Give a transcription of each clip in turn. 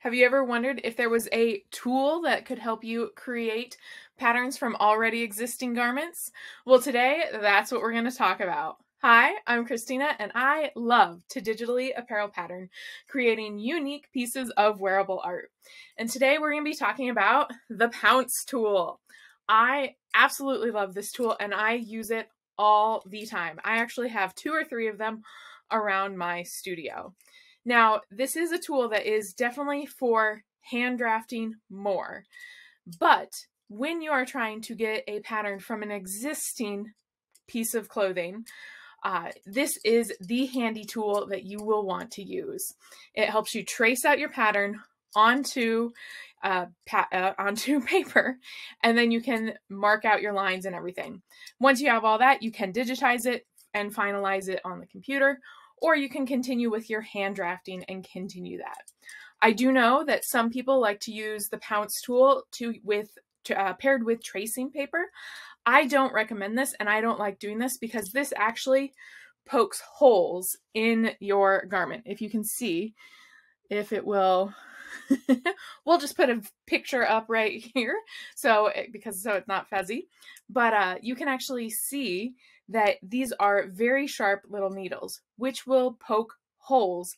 Have you ever wondered if there was a tool that could help you create patterns from already existing garments? Well, today, that's what we're going to talk about. Hi, I'm Christina, and I love to digitally apparel pattern, creating unique pieces of wearable art. And today we're going to be talking about the Pounce tool. I absolutely love this tool, and I use it all the time. I actually have 2 or 3 of them around my studio. Now, this is a tool that is definitely for hand drafting more, but when you are trying to get a pattern from an existing piece of clothing, this is the handy tool that you will want to use. It helps you trace out your pattern onto paper, and then you can mark out your lines and everything. Once you have all that, you can digitize it and finalize it on the computer, or you can continue with your hand drafting and continue that. I do know that some people like to use the Pounce tool paired with tracing paper. I don't recommend this, and I don't like doing this because this actually pokes holes in your garment. If you can see, if it will, we'll just put a picture up right here so it's not fuzzy, but you can actually see that these are very sharp little needles, which will poke holes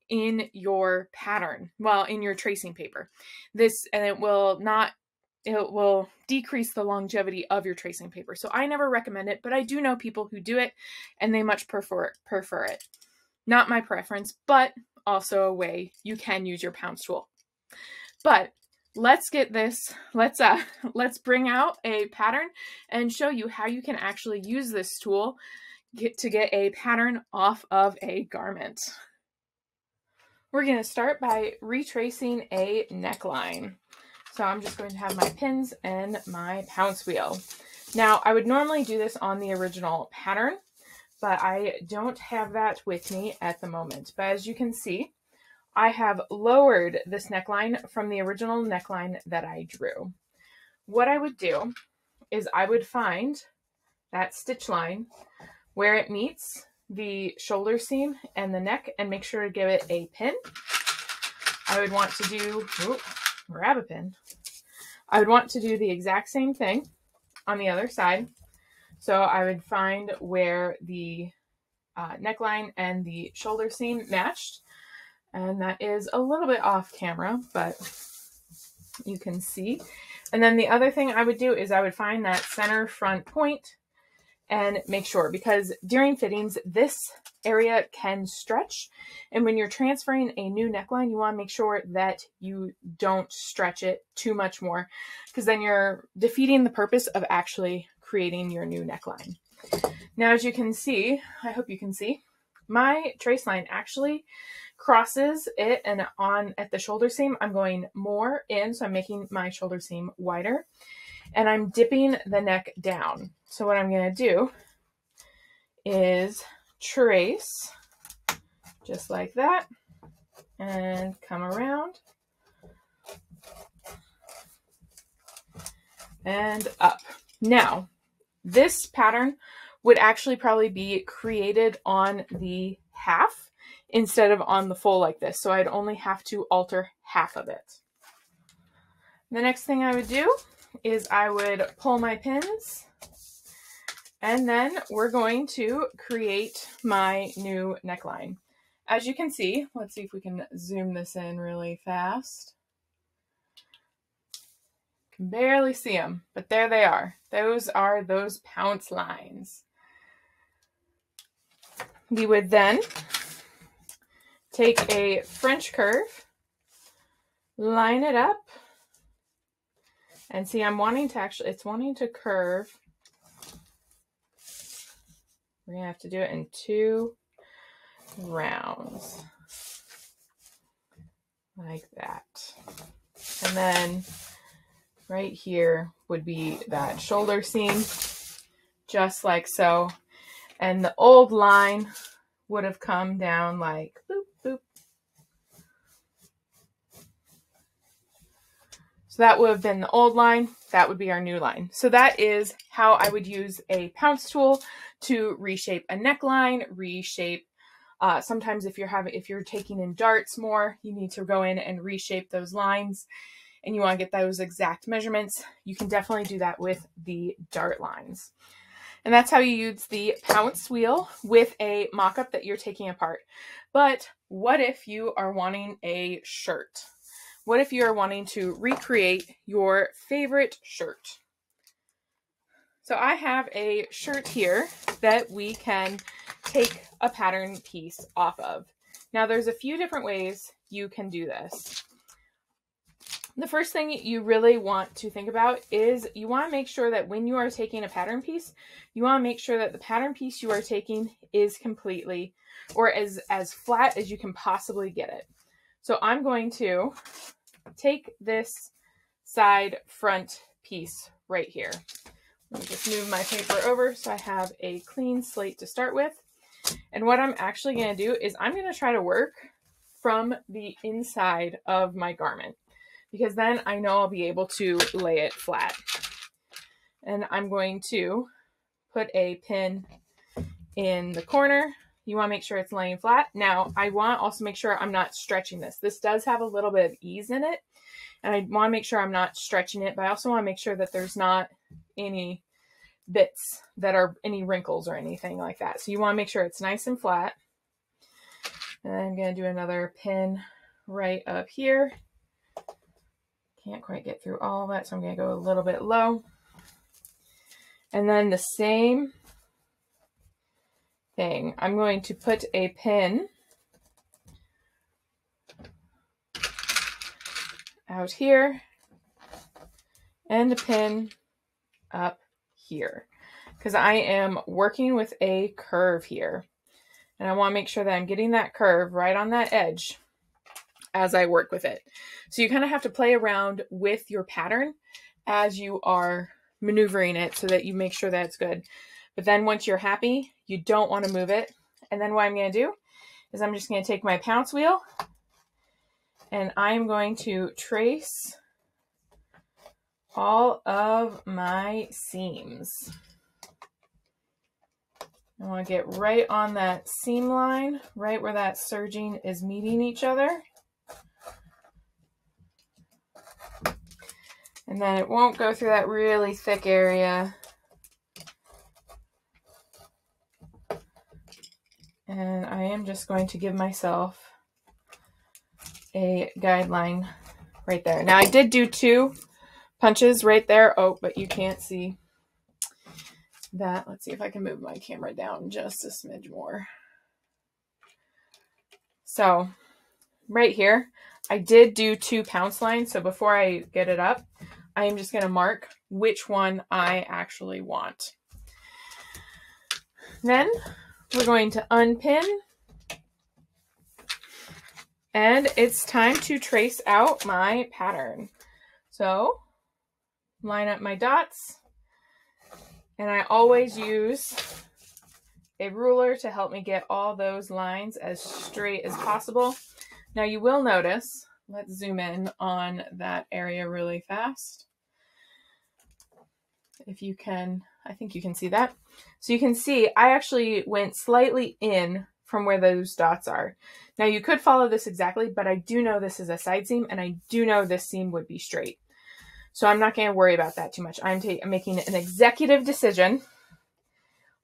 in your pattern, well, in your tracing paper. It will decrease the longevity of your tracing paper. So I never recommend it, but I do know people who do it and they much prefer it. Not my preference, but also a way you can use your Pounce tool. But let's get this, let's bring out a pattern and show you how you can actually use this tool to get a pattern off of a garment. We're going to start by retracing a neckline. So I'm just going to have my pins and my Pounce wheel. Now, I would normally do this on the original pattern, but I don't have that with me at the moment. But as you can see, I have lowered this neckline from the original neckline that I drew. What I would do is I would find that stitch line where it meets the shoulder seam and the neck and make sure to give it a pin. I would want to do, grab a pin. I would want to do the exact same thing on the other side. So I would find where the neckline and the shoulder seam matched. And that is a little bit off camera, but you can see. And then the other thing I would do is I would find that center front point and make sure, because during fittings, this area can stretch. And when you're transferring a new neckline, you want to make sure that you don't stretch it too much more, because then you're defeating the purpose of actually creating your new neckline. Now, as you can see, I hope you can see, my trace line actually crosses it, and at the shoulder seam, I'm going more in, so I'm making my shoulder seam wider, and I'm dipping the neck down. So what I'm going to do is trace just like that and come around and up. Now, this pattern would actually probably be created on the half instead of on the full like this. So I'd only have to alter half of it. The next thing I would do is I would pull my pins, and then we're going to create my new neckline. As you can see, let's see if we can zoom this in really fast. Can barely see them, but there they are. Those are those Pounce lines. We would then take a French curve, line it up, and see, I'm wanting to it's wanting to curve. We're gonna have to do it in 2 rounds, like that. And then right here would be that shoulder seam, just like so. And the old line would have come down like boop, boop. So that would have been the old line. That would be our new line. So that is how I would use a Pounce tool to reshape a neckline, reshape Sometimes if you're taking in darts more, you need to go in and reshape those lines and you want to get those exact measurements. You can definitely do that with the dart lines. And that's how you use the Pounce wheel with a mock-up that you're taking apart. But what if you are wanting a shirt? What if you are wanting to recreate your favorite shirt? So I have a shirt here that we can take a pattern piece off of. Now there's a few different ways you can do this. The first thing you really want to think about is you want to make sure that when you are taking a pattern piece, you want to make sure that the pattern piece you are taking is completely or as flat as you can possibly get it. So I'm going to take this side front piece right here. Let me just move my paper over so I have a clean slate to start with. And what I'm actually going to do is I'm going to try to work from the inside of my garment, because then I know I'll be able to lay it flat. And I'm going to put a pin in the corner. You want to make sure it's laying flat. Now, I want to also make sure I'm not stretching this. This does have a little bit of ease in it, and I want to make sure I'm not stretching it, but I also want to make sure that there's not any bits that are any wrinkles or anything like that. So you want to make sure it's nice and flat. And I'm going to do another pin right up here. Can't quite get through all of that, so I'm going to go a little bit low. And then the same thing. I'm going to put a pin out here and a pin up here, because I am working with a curve here. And I want to make sure that I'm getting that curve right on that edge as I work with it. So you kind of have to play around with your pattern as you are maneuvering it so that you make sure that it's good. But then once you're happy, you don't want to move it. And then what I'm going to do is I'm just going to take my Pounce wheel and I'm going to trace all of my seams. I want to get right on that seam line, right where that serging is meeting each other. And then it won't go through that really thick area. And I am just going to give myself a guideline right there. Now I did do 2 punches right there. Oh, but you can't see that. Let's see if I can move my camera down just a smidge more. So right here, I did do 2 Pounce lines. So before I get it up, I am just going to mark which one I actually want. Then we're going to unpin, and it's time to trace out my pattern. So line up my dots, and I always use a ruler to help me get all those lines as straight as possible. Now you will notice, let's zoom in on that area really fast. If you can, I think you can see that. So you can see I actually went slightly in from where those dots are. Now you could follow this exactly, but I do know this is a side seam and I do know this seam would be straight. So I'm not going to worry about that too much. I'm making an executive decision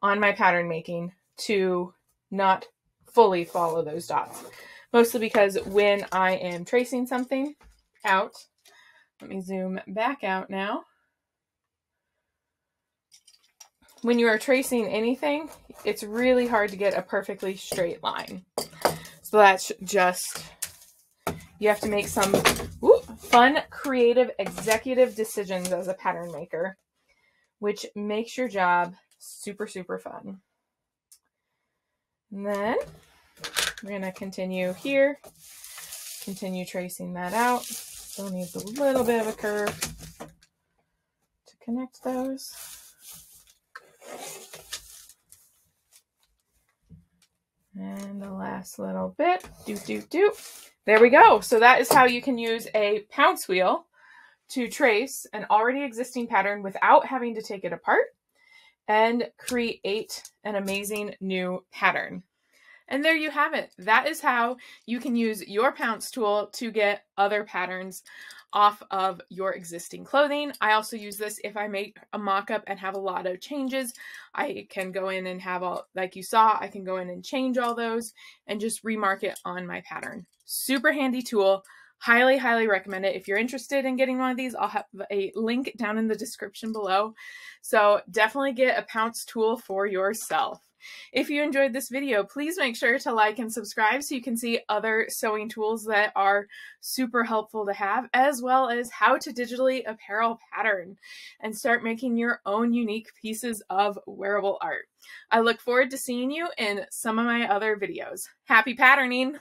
on my pattern making to not fully follow those dots. Mostly because when I am tracing something out, let me zoom back out now. When you are tracing anything, it's really hard to get a perfectly straight line. So that's just, you have to make some fun, creative, executive decisions as a pattern maker, which makes your job super, super fun. And then we're going to continue here, continue tracing that out. Still needs a little bit of a curve to connect those. And the last little bit, There we go. So that is how you can use a Pounce wheel to trace an already existing pattern without having to take it apart and create an amazing new pattern. And there you have it. That is how you can use your Pounce tool to get other patterns off of your existing clothing. I also use this if I make a mock-up and have a lot of changes. I can go in and have all, like you saw, I can go in and change all those and just remark it on my pattern. Super handy tool. Highly, highly recommend it. If you're interested in getting one of these, I'll have a link down in the description below. So definitely get a Pounce tool for yourself. If you enjoyed this video, please make sure to like and subscribe so you can see other sewing tools that are super helpful to have, as well as how to digitally apparel pattern and start making your own unique pieces of wearable art. I look forward to seeing you in some of my other videos. Happy patterning!